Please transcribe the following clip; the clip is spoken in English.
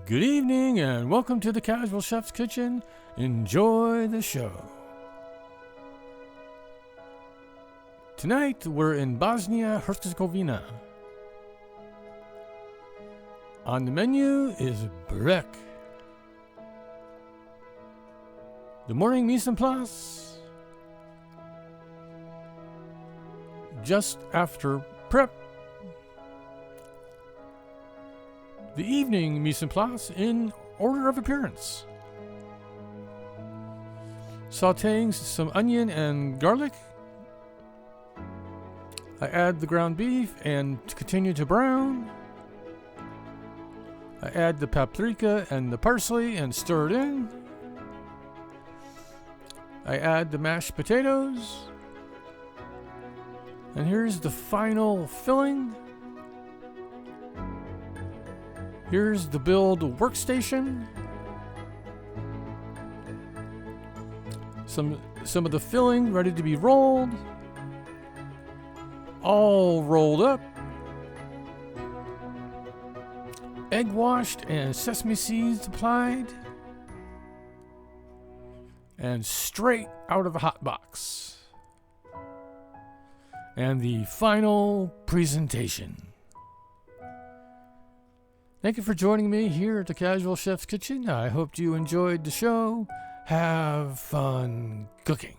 Good evening and welcome to the Casual Chef's Kitchen. Enjoy the show. Tonight we're in Bosnia Herzegovina. On the menu is Burek. The morning mise en place, just after prep. The evening mise en place in order of appearance. Sautéing some onion and garlic. I add the ground beef and continue to brown. I add the paprika and the parsley and stir it in. I add the mashed potatoes. And here's the final filling. Here's the build workstation. Some of the filling ready to be rolled. All rolled up. Egg washed and sesame seeds applied. And straight out of the hot box. And the final presentation. Thank you for joining me here at the Casual Chef's Kitchen. I hope you enjoyed the show. Have fun cooking.